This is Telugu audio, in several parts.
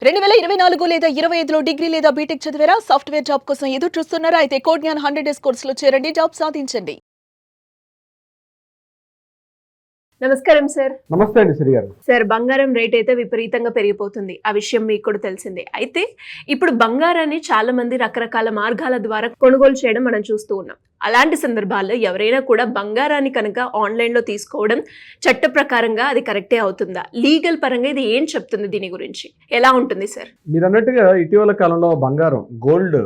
2024 లేదా 25లో డిగ్రీ లేదా బీటెక్ చదివారా? సాఫ్ట్‌వేర్ జాబ్ కోసం ఎదురు చూస్తున్నారా? అయితే కోడ్ జ్ఞాన్ 100 డేస్ కోర్సులో చేరండి, జాబ్ సాధించండి. నమస్కారం సార్. నమస్తే అండి శ్రీ గారు. సార్, బంగారం రేట్ అయితే విపరీతంగా పెరిగిపోతుంది. ఆ విషయం మీకు కూడా తెలిసిందే. అయితే ఇప్పుడు బంగారాన్ని చాలా మంది రకరకాల మార్గాల ద్వారా కొనుగోలు చేయడం మనం చూస్తూ ఉన్నాం. అలాంటి సందర్భాల్లో ఎవరైనా కూడా బంగారాన్ని కనుక ఆన్లైన్లో తీసుకోవడం చట్ట ప్రకారంగా అది కరెక్టే అవుతుందా? లీగల్ పరంగా ఇది ఏం చెప్తుంది? దీని గురించి ఎలా ఉంటుంది సార్? మీరు అన్నట్టుగా ఇటీవల కాలంలో బంగారం గోల్డ్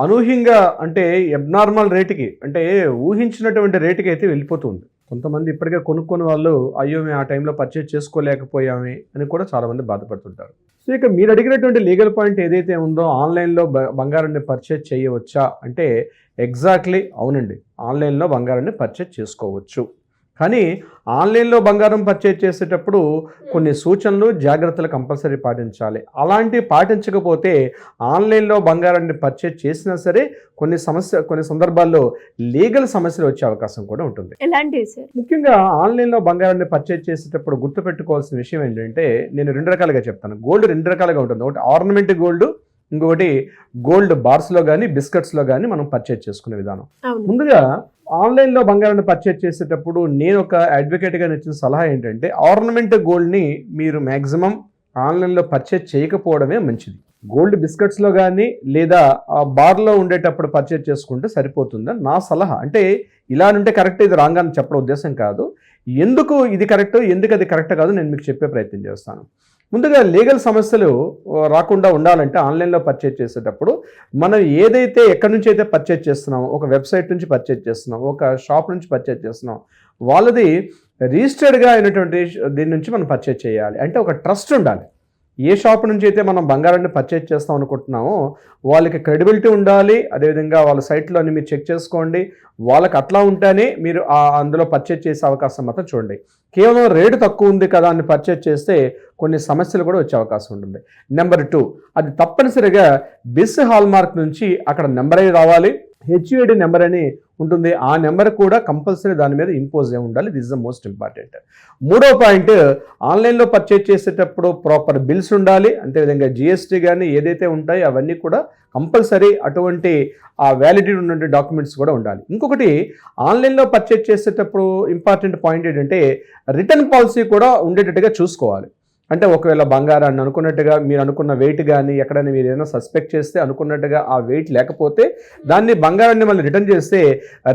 అనూహ్యంగా అంటే అబ్నార్మల్ రేటుకి అంటే ఊహించినటువంటి రేటుకి అయితే వెళ్ళిపోతుంది. కొంతమంది ఇప్పటికే కొనుక్కొని వాళ్ళు అయ్యో మేము ఆ టైంలో పర్చేజ్ చేసుకోలేకపోయామే అని కూడా చాలామంది బాధపడుతుంటారు. సో ఇక మీరు అడిగినటువంటి లీగల్ పాయింట్ ఏదైతే ఉందో ఆన్లైన్లో బంగారాన్ని పర్చేజ్ చేయవచ్చా అంటే ఎగ్జాక్ట్లీ అవునండి, ఆన్లైన్లో బంగారాన్ని పర్చేజ్ చేసుకోవచ్చు. కానీ ఆన్లైన్లో బంగారం పర్చేజ్ చేసేటప్పుడు కొన్ని సూచనలు జాగ్రత్తలు కంపల్సరీ పాటించాలి. అలాంటివి పాటించకపోతే ఆన్లైన్లో బంగారాన్ని పర్చేజ్ చేసినా సరే కొన్ని సందర్భాల్లో లీగల్ సమస్యలు వచ్చే అవకాశం కూడా ఉంటుంది. ఎలాంటివి సార్? ముఖ్యంగా ఆన్లైన్లో బంగారాన్ని పర్చేజ్ చేసేటప్పుడు గుర్తుపెట్టుకోవాల్సిన విషయం ఏంటంటే నేను రెండు రకాలుగా చెప్తాను. గోల్డ్ రెండు రకాలుగా ఉంటుంది. ఒకటి ఆర్నమెంట్ గోల్డ్, ఇంకొకటి గోల్డ్ బార్స్లో కానీ బిస్కెట్స్లో కానీ మనం పర్చేజ్ చేసుకునే విధానం. ముందుగా ఆన్లైన్లో బంగారాన్ని పర్చేజ్ చేసేటప్పుడు నేను ఒక అడ్వకేట్గా ఇచ్చిన సలహా ఏంటంటే ఆర్నమెంట్ గోల్డ్ని మీరు మ్యాక్సిమం ఆన్లైన్లో పర్చేజ్ చేయకపోవడమే మంచిది. గోల్డ్ బిస్కెట్స్లో కానీ లేదా ఆ బార్లో ఉండేటప్పుడు పర్చేజ్ చేసుకుంటే సరిపోతుందని నా సలహా. అంటే ఇలా ఉంటే కరెక్ట్, ఇది రాంగ్ అని చెప్పడం ఉద్దేశం కాదు. ఎందుకు ఇది కరెక్ట్, ఎందుకు అది కరెక్ట్ కాదు నేను మీకు చెప్పే ప్రయత్నం చేస్తాను. ముందుగా లీగల్ సమస్యలు రాకుండా ఉండాలంటే ఆన్లైన్లో పర్చేజ్ చేసేటప్పుడు మనం ఏదైతే ఎక్కడి నుంచి అయితే పర్చేజ్ చేస్తున్నామో, ఒక వెబ్సైట్ నుంచి పర్చేజ్ చేస్తున్నాం, ఒక షాప్ నుంచి పర్చేజ్ చేస్తున్నాం, వాళ్ళది రిజిస్టర్డ్గా అయినటువంటి దీని నుంచి మనం పర్చేజ్ చేయాలి. అంటే ఒక ట్రస్ట్ ఉండాలి. ఏ షాప్ నుంచి అయితే మనం బంగారాన్ని పర్చేజ్ చేస్తాం అనుకుంటున్నామో వాళ్ళకి క్రెడిబిలిటీ ఉండాలి. అదేవిధంగా వాళ్ళ సైట్లో అన్ని మీరు చెక్ చేసుకోండి. వాళ్ళకి అట్లా ఉంటేనే మీరు అందులో పర్చేజ్ చేసే అవకాశం మాత్రం చూడండి. కేవలం రేటు తక్కువ ఉంది కదా అని పర్చేజ్ చేస్తే కొన్ని సమస్యలు కూడా వచ్చే అవకాశం ఉంటుంది. నెంబర్ 2, అది తప్పనిసరిగా బిస్ హాల్మార్క్ నుంచి అక్కడ నెంబర్ అయి రావాలి. హెచ్యుఐడి నెంబర్ అని ఉంటుంది. ఆ నెంబర్ కూడా కంపల్సరీ దాని మీద ఇంపోజ్ అయి ఉండాలి. This is the most important. మూడో పాయింట్, ఆన్లైన్లో పర్చేజ్ చేసేటప్పుడు ప్రాపర్ బిల్స్ ఉండాలి. అంతేవిధంగా జిఎస్టీ కానీ ఏదైతే ఉంటాయో అవన్నీ కూడా కంపల్సరీ అటువంటి ఆ వ్యాలిడిటీ ఉన్నటువంటి డాక్యుమెంట్స్ కూడా ఉండాలి. ఇంకొకటి, ఆన్లైన్లో పర్చేజ్ చేసేటప్పుడు ఇంపార్టెంట్ పాయింట్ ఏంటంటే రిటర్న్ పాలసీ కూడా ఉండేటట్టుగా చూసుకోవాలి. అంటే ఒకవేళ బంగారాన్ని అనుకున్నట్టుగా మీరు అనుకున్న వెయిట్ కానీ ఎక్కడైనా మీరు ఏదైనా సస్పెక్ట్ చేస్తే అనుకున్నట్టుగా ఆ వెయిట్ లేకపోతే దాన్ని బంగారాన్ని మళ్ళీ రిటర్న్ చేస్తే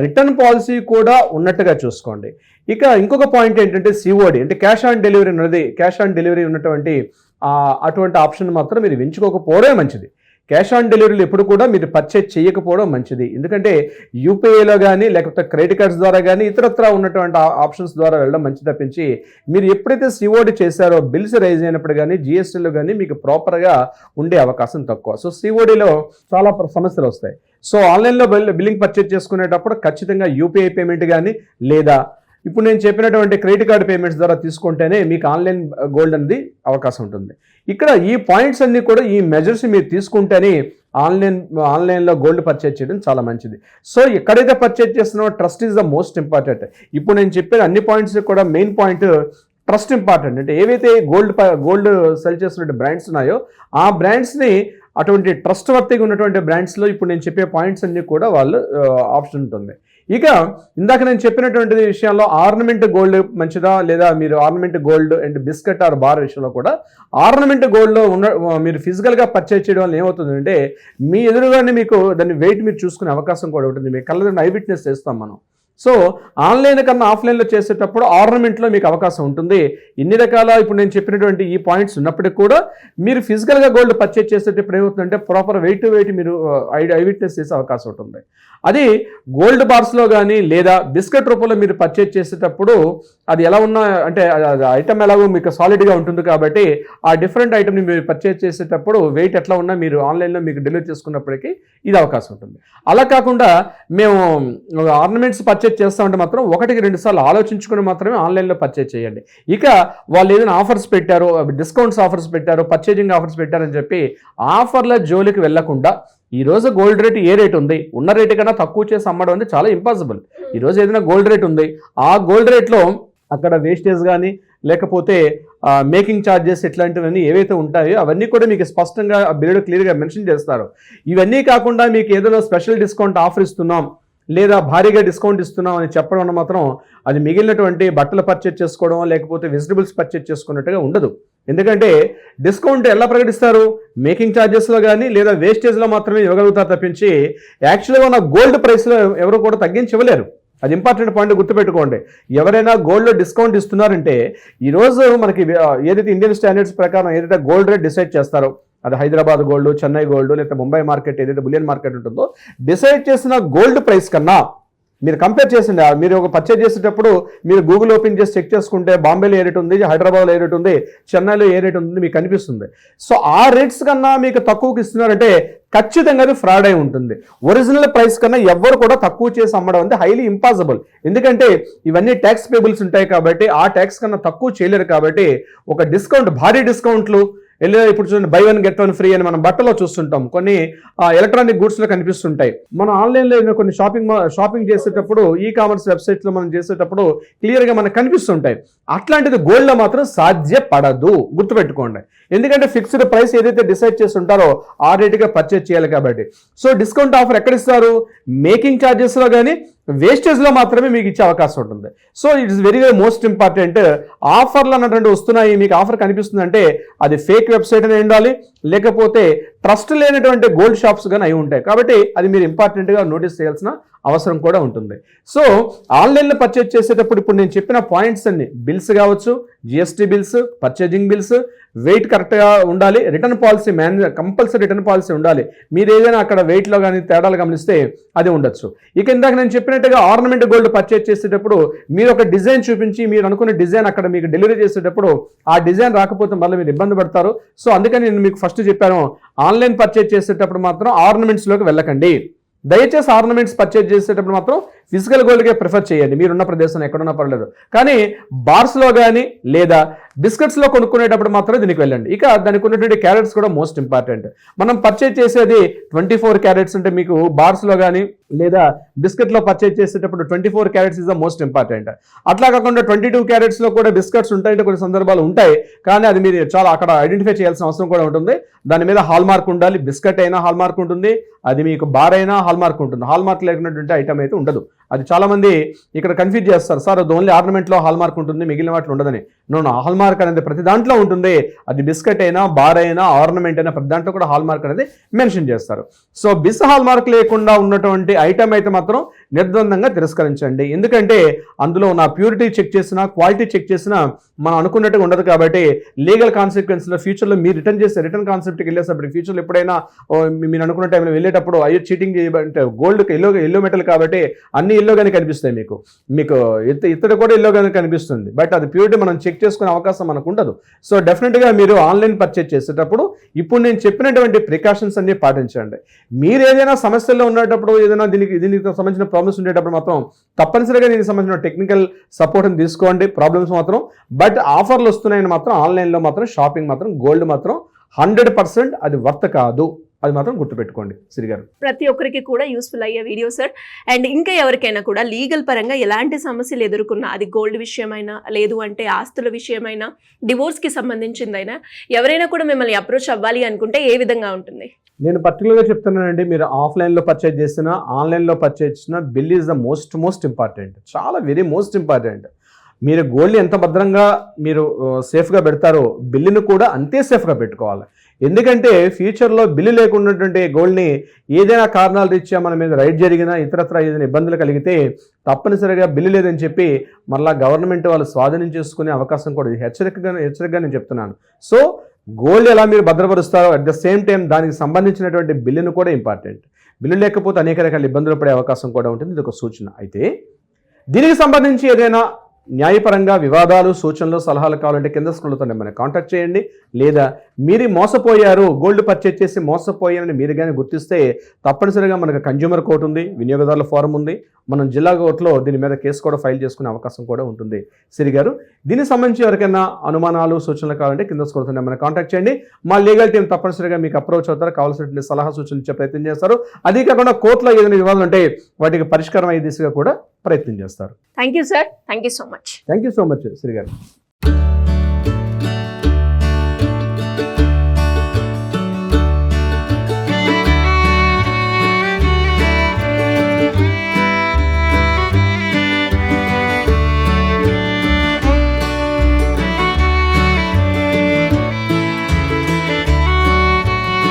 రిటర్న్ పాలసీ కూడా ఉన్నట్టుగా చూసుకోండి. ఇక ఇంకొక పాయింట్ ఏంటంటే సిఓడి అంటే క్యాష్ ఆన్ డెలివరీ ఉన్నది. క్యాష్ ఆన్ డెలివరీ ఉన్నటువంటి అటువంటి ఆప్షన్ మాత్రం మీరు ఎంచుకోకపోవడమే మంచిది. క్యాష్ ఆన్ డెలివరీలు ఎప్పుడు కూడా మీరు పర్చేజ్ చేయకపోవడం మంచిది. ఎందుకంటే యూపీఐలో కానీ లేకపోతే క్రెడిట్ కార్డ్స్ ద్వారా కానీ ఇతరత్రా ఉన్నటువంటి ఆప్షన్స్ ద్వారా వెళ్ళడం మంచి తప్పించి మీరు ఎప్పుడైతే సిఓడి చేశారో బిల్స్ రైజ్ అయినప్పుడు కానీ జిఎస్టీలో కానీ మీకు ప్రాపర్గా ఉండే అవకాశం తక్కువ. సో సిఓడిలో చాలా సమస్యలు వస్తాయి. సో ఆన్లైన్లో బిల్లింగ్ పర్చేజ్ చేసుకునేటప్పుడు ఖచ్చితంగా యూపీఐ పేమెంట్ కానీ లేదా ఇప్పుడు నేను చెప్పినటువంటి క్రెడిట్ కార్డు పేమెంట్స్ ద్వారా తీసుకుంటేనే మీకు ఆన్లైన్ గోల్డ్ అనేది అవకాశం ఉంటుంది. ఇక్కడ ఈ పాయింట్స్ అన్నీ కూడా ఈ మెజర్స్ మీరు తీసుకుంటేనే ఆన్లైన్లో గోల్డ్ పర్చేజ్ చేయడం చాలా మంచిది. సో ఎక్కడైతే పర్చేజ్ చేస్తున్నామో trust is the most important. ఇప్పుడు నేను చెప్పిన అన్ని పాయింట్స్ కూడా మెయిన్ పాయింట్ ట్రస్ట్ ఇంపార్టెంట్. అంటే ఏవైతే గోల్డ్ సెల్ చేస్తున్న బ్రాండ్స్ ఉన్నాయో ఆ బ్రాండ్స్ని అటువంటి ట్రస్ట్ వర్తిగా ఉన్నటువంటి బ్రాండ్స్లో ఇప్పుడు నేను చెప్పే పాయింట్స్ అన్నీ కూడా వాళ్ళు ఆప్షన్ ఉంటుంది. ఇక ఇందాక నేను చెప్పినటువంటి విషయాల్లో ఆర్నమెంట్ గోల్డ్ మంచిదా లేదా మీరు ornament gold and biscuit or bar విషయంలో కూడా ఆర్నమెంట్ గోల్డ్లో మీరు ఫిజికల్గా పర్చేజ్ చేయడం వల్ల ఏమవుతుందంటే మీ ఎదురుగానే మీకు దాన్ని వెయిట్ మీరు చూసుకునే అవకాశం కూడా ఉంటుంది. మీ కళ్ళ ఐ విట్నెస్ చేస్తాం మనం. సో ఆన్లైన్ కన్నా ఆఫ్లైన్లో చేసేటప్పుడు ఆర్నమెంట్లో మీకు అవకాశం ఉంటుంది. ఇన్ని రకాల ఇప్పుడు నేను చెప్పినటువంటి ఈ పాయింట్స్ ఉన్నప్పటికీ కూడా మీరు ఫిజికల్గా గోల్డ్ పర్చేజ్ చేసేటప్పుడు ఏమవుతుందంటే ప్రాపర్ వెయిట్ మీరు ఐ విట్నెస్ చేసే అవకాశం ఉంటుంది. అది గోల్డ్ బార్స్లో కానీ లేదా బిస్కెట్ రూపంలో మీరు పర్చేజ్ చేసేటప్పుడు అది ఎలా ఉన్నా అంటే ఐటమ్ ఎలాగో మీకు సాలిడ్గా ఉంటుంది కాబట్టి ఆ డిఫరెంట్ ఐటమ్ని మీరు పర్చేజ్ చేసేటప్పుడు వెయిట్ ఎట్లా ఉన్నా మీరు ఆన్లైన్లో మీకు డెలివరీ చేసుకున్నప్పటికీ ఇది అవకాశం ఉంటుంది. అలా కాకుండా మేము ఆర్నమెంట్స్ పర్చేజ్ చేస్తామంటే మాత్రం 1-2 సార్లు ఆలోచించుకుని మాత్రమే ఆన్లైన్లో పర్చేజ్ చేయండి. ఇక వాళ్ళు ఏదైనా ఆఫర్స్ పెట్టారో, డిస్కౌంట్స్ ఆఫర్స్ పెట్టారో, పర్చేజింగ్ ఆఫర్స్ పెట్టారని చెప్పి ఆఫర్ల జోలికి వెళ్లకుండా ఈరోజు గోల్డ్ రేట్ ఏ రేట్ ఉంది, ఉన్న రేటు కన్నా తక్కువ చేసి అమ్మడం అంటే చాలా ఇంపాసిబుల్. ఈరోజు ఏదైనా గోల్డ్ రేట్ ఉంది, ఆ గోల్డ్ రేట్లో అక్కడ వేస్టేజ్ కానీ లేకపోతే మేకింగ్ ఛార్జెస్ ఇట్లాంటివన్నీ ఏవైతే ఉంటాయో అవన్నీ కూడా మీకు స్పష్టంగా ఆ బిల్లులో క్లియర్గా మెన్షన్ చేస్తారు. ఇవన్నీ కాకుండా మీకు ఏదైనా స్పెషల్ డిస్కౌంట్ ఆఫర్ ఇస్తున్నాం లేదా భారీగా డిస్కౌంట్ ఇస్తున్నాం అని చెప్పడం వల్ల మాత్రం అది మిగిలినటువంటి బట్టలు పర్చేజ్ చేసుకోవడం లేకపోతే వెజిటబుల్స్ పర్చేజ్ చేసుకున్నట్టుగా ఉండదు. ఎందుకంటే డిస్కౌంట్ ఎలా ప్రకటిస్తారు? మేకింగ్ ఛార్జెస్లో కానీ లేదా వేస్టేజ్లో మాత్రమే ఇవ్వగలుగుతారు తప్పించి యాక్చువల్గా ఉన్న గోల్డ్ ప్రైస్లో ఎవరు కూడా తగ్గించి ఇవ్వలేరు. అది ఇంపార్టెంట్ పాయింట్ గుర్తుపెట్టుకోండి. ఎవరైనా గోల్డ్లో డిస్కౌంట్ ఇస్తున్నారంటే ఈరోజు మనకి ఏదైతే ఇండియన్ స్టాండర్డ్స్ ప్రకారం ఏదైతే గోల్డ్ రేట్ డిసైడ్ చేస్తారో, అది హైదరాబాద్ గోల్డ్, చెన్నై గోల్డ్, లేదా ముంబై మార్కెట్ ఏదైతే బులియన్ మార్కెట్ ఉంటుందో డిసైడ్ చేసిన గోల్డ్ ప్రైస్ కన్నా మీరు కంపేర్ చేసింది. మీరు ఒక పర్చేజ్ చేసేటప్పుడు మీరు గూగుల్ ఓపెన్ చేసి చెక్ చేసుకుంటే బాంబేలో ఏ రేట్ ఉంది, హైదరాబాద్లో ఏ రేట్ ఉంది, చెన్నైలో ఏ రేట్ ఉంది మీకు కనిపిస్తుంది. సో ఆ రేట్స్ కన్నా మీకు తక్కువకి ఇస్తున్నారంటే ఖచ్చితంగా అది ఫ్రాడ్ అయి ఉంటుంది. ఒరిజినల్ ప్రైస్ కన్నా ఎవ్వరు కూడా తక్కువ చేసి అమ్మడం అంటే హైలీ ఇంపాసిబుల్. ఎందుకంటే ఇవన్నీ ట్యాక్స్ పేబుల్స్ ఉంటాయి కాబట్టి ఆ ట్యాక్స్ కన్నా తక్కువ చేయలేరు. కాబట్టి ఒక డిస్కౌంట్, భారీ డిస్కౌంట్లు ఇప్పుడు చూడండి, బై 1 get 1 ఫ్రీ అని మనం బట్టలో చూస్తుంటాం, కొన్ని ఎలక్ట్రానిక్ గూడ్స్లో కనిపిస్తుంటాయి. మనం ఆన్లైన్లో కొన్ని షాపింగ్ చేసేటప్పుడు ఈ కామర్స్ వెబ్సైట్లో మనం చేసేటప్పుడు క్లియర్గా మనకు కనిపిస్తుంటాయి. అట్లాంటిది గోల్డ్లో మాత్రం సాధ్యపడదు, గుర్తుపెట్టుకోండి. ఎందుకంటే ఫిక్స్డ్ ప్రైస్ ఏదైతే డిసైడ్ చేసి ఉంటారో ఆ రేటుగా పర్చేజ్ చేయాలి కాబట్టి. సో డిస్కౌంట్ ఆఫర్ ఎక్కడ ఇస్తారు? మేకింగ్ ఛార్జెస్లో కానీ వేస్టేజ్లో మాత్రమే మీకు ఇచ్చే అవకాశం ఉంటుంది. So it is very very most important. ఆఫర్లు అన్నటువంటి వస్తున్నాయి, మీకు ఆఫర్ కనిపిస్తుందంటే అది ఫేక్ వెబ్సైట్ అని ఉండాలి, లేకపోతే ట్రస్ట్ లేనటువంటి గోల్డ్ షాప్స్ కానీ అయి ఉంటాయి. కాబట్టి అది మీరు ఇంపార్టెంట్గా నోటీస్ చేయాల్సిన అవసరం కూడా ఉంటుంది. సో ఆన్లైన్లో పర్చేజ్ చేసేటప్పుడు ఇప్పుడు నేను చెప్పిన పాయింట్స్ అన్ని, బిల్స్ కావచ్చు, GST bills, purchasing bills, weight కరెక్ట్గా ఉండాలి, return policy compulsory return policy ఉండాలి. మీరు ఏదైనా అక్కడ వెయిట్లో కానీ తేడాలు గమనిస్తే అది ఉండొచ్చు. ఇక ఇందాక నేను చెప్పినట్టుగా ఆర్నమెంట్ గోల్డ్ పర్చేజ్ చేసేటప్పుడు మీరు ఒక డిజైన్ చూపించి మీరు అనుకున్న డిజైన్ అక్కడ మీకు డెలివరీ చేసేటప్పుడు ఆ డిజైన్ రాకపోతే మళ్ళీ మీరు ఇబ్బంది పడతారు. సో అందుకని నేను మీకు ఫస్ట్ చెప్పాను, ఆన్లైన్ పర్చేజ్ చేసేటప్పుడు మాత్రం ఆర్నమెంట్స్లోకి వెళ్ళకండి. దయచేసి ఆర్నమెంట్స్ పర్చేజ్ చేసేటప్పుడు మాత్రం ఫిజికల్ గోల్డ్కే ప్రిఫర్ చేయండి, మీరున్న ప్రదేశం ఎక్కడున్నా పర్లేదు. కానీ బార్స్లో కానీ లేదా బిస్కెట్స్లో కొనుక్కునేటప్పుడు మాత్రం దీనికి వెళ్ళండి. ఇక దానికి ఉన్నటువంటి క్యారెట్స్ కూడా మోస్ట్ ఇంపార్టెంట్. మనం పర్చేజ్ చేసేది 24 క్యారెట్స్ ఉంటే మీకు బార్స్లో కానీ లేదా బిస్కెట్లో పర్చేజ్ చేసేటప్పుడు 24 carats is the most important. అట్లా కాకుండా 22 క్యారెట్స్లో కూడా బిస్కెట్స్ ఉంటాయంటే కొన్ని సందర్భాలు ఉంటాయి, కానీ అది మీరు చాలా అక్కడ ఐడెంటిఫై చేయాల్సిన అవసరం కూడా ఉంటుంది. దాని మీద హాల్ మార్క్ ఉండాలి. బిస్కెట్ అయినా హాల్ మార్క్ ఉంటుంది, అది మీకు బార్ అయినా హాల్ మార్క్ ఉంటుంది. హాల్ మార్క్ లేకున్నటువంటి ఐటమ్ అయితే ఉండదు. అది చాలామంది ఇక్కడ కన్ఫ్యూజ్ చేస్తారు, సార్ అది ఓన్లీ ఆర్నమెంట్లో హాల్ మార్క్ ఉంటుంది, మిగిలిన వాటిలో ఉండదని. నో, హాల్ మార్క్ అనేది ప్రతి దాంట్లో ఉంటుంది. అది బిస్కెట్ అయినా, బార్ అయినా, ఆర్నమెంట్ అయినా ప్రతి దాంట్లో కూడా హాల్ మార్క్ అనేది మెన్షన్ చేస్తారు. సో హాల్ మార్క్ లేకుండా ఉన్నటువంటి ఐటమ్ అయితే మాత్రం నిర్ద్వందంగా తిరస్కరించండి. ఎందుకంటే అందులో నా ప్యూరిటీ చెక్ చేసినా, క్వాలిటీ చెక్ చేసినా మనం అనుకున్నట్టుగా ఉండదు. కాబట్టి లీగల్ కాన్సిక్వెన్స్లో ఫ్యూచర్లో మీరు రిటర్న్ కాన్సెప్ట్కి వెళ్ళేటప్పుడు ఫ్యూచర్లో ఎప్పుడైనా మీరు అనుకున్న టైంలో వెళ్ళేటప్పుడు అయ్యో చీటింగ్ చేయమంటే గోల్డ్కి ఎల్లో మెటల్ కాబట్టి అన్ని ఎల్లోగానే కనిపిస్తాయి. మీకు ఇతడు కూడా ఎల్లోగానే కనిపిస్తుంది, బట్ అది ప్యూరిటీ మనం చెక్ చేసుకునే అవకాశం మనకు ఉండదు. సో డెఫినెట్గా మీరు ఆన్లైన్ పర్చేజ్ చేసేటప్పుడు ఇప్పుడు నేను చెప్పినటువంటి ప్రికాషన్స్ అన్ని పాటించండి. మీరు ఏదైనా సమస్యల్లో ఉన్నప్పుడు, ఏదైనా దీనికి సంబంధించిన ప్రాబ్లమ్స్ ఉండేటప్పుడు మాత్రం తప్పనిసరిగా దీనికి సంబంధించిన టెక్నికల్ సపోర్ట్ని తీసుకోండి. ప్రాబ్లమ్స్ మాత్రం బట్ ఆఫర్లు వస్తున్నాయని మాత్రం ఆన్లైన్లో మాత్రం షాపింగ్ మాత్రం గోల్డ్ మాత్రం 100% అది వర్త్ కాదు. అది మాత్రం గుర్తుపెట్టుకోండి సిరి గారు. ప్రతి ఒక్కరికి కూడా యూస్ఫుల్ అయ్యే వీడియో సార్. అండ్ ఇంకా ఎవరికైనా కూడా లీగల్ పరంగా ఎలాంటి సమస్యలు ఎదుర్కొన్నా, అది గోల్డ్ విషయమైనా, లేదు అంటే ఆస్తుల విషయమైనా, డివోర్స్కి సంబంధించిందైనా, ఎవరైనా కూడా మిమ్మల్ని అప్రోచ్ అవ్వాలి అనుకుంటే ఏ విధంగా ఉంటుంది? నేను పర్టికులర్గా చెప్తున్నానండి, మీరు ఆఫ్లైన్లో పర్చేజ్ చేసినా, ఆన్లైన్లో పర్చేజ్ చేసినా bill is the most important. చాలా వెరీ మోస్ట్ ఇంపార్టెంట్. మీరు గోల్డ్ ఎంత భద్రంగా మీరు సేఫ్గా పెడతారో బిల్లును కూడా అంతే సేఫ్గా పెట్టుకోవాలి. ఎందుకంటే ఫ్యూచర్లో బిల్లు లేకున్నటువంటి గోల్డ్ని ఏదైనా కారణాలు రీత్యా మన మీద రైడ్ జరిగినా, ఇతరత్ర ఏదైనా ఇబ్బందులు కలిగితే తప్పనిసరిగా బిల్లు లేదని చెప్పి మళ్ళీ గవర్నమెంట్ వాళ్ళు స్వాధీనం చేసుకునే అవకాశం కూడా హెచ్చరికగా నేను చెప్తున్నాను. సో గోల్డ్ ఎలా మీరు భద్రపరుస్తారో అట్ ద సేమ్ టైం దానికి సంబంధించినటువంటి బిల్లును కూడా ఇంపార్టెంట్. బిల్లు లేకపోతే అనేక రకాల ఇబ్బందులు పడే అవకాశం కూడా ఉంటుంది. ఇది ఒక సూచన. అయితే దీనికి సంబంధించి ఏదైనా న్యాయపరంగా వివాదాలు, సూచనలు, సలహాలు కావాలంటే కింద స్క్రోల్తో మనకి కాంటాక్ట్ చేయండి. లేదా మీరు మోసపోయారు, గోల్డ్ పర్చేజ్ చేసి మోసపోయారని మీరు కానీ గుర్తిస్తే తప్పనిసరిగా మనకు కన్జ్యూమర్ కోర్టు ఉంది, వినియోగదారుల ఫోరం ఉంది. మనం జిల్లా కోర్టులో దీని మీద కేసు కూడా ఫైల్ చేసుకునే అవకాశం కూడా ఉంటుంది. సిరి గారు, దీనికి సంబంధించి ఎవరికైనా అనుమానాలు, సూచనలు కావాలంటే కింద స్క్రోల్తో మనకి కాంటాక్ట్ చేయండి. మా లీగల్ టీం తప్పనిసరిగా మీకు అప్రోచ్ అవుతారు, కావాల్సినటువంటి సలహా సూచనలు ఇచ్చే ప్రయత్నం చేస్తారు. అదే కాకుండా కోర్టులో ఏదైనా వివాదాలు ఉంటే వాటికి పరిష్కారం అయ్యే దిశగా కూడా ప్రయత్నం చేస్తారు. Thank you sir. Thank you so much. Thank you so much Shri గారు.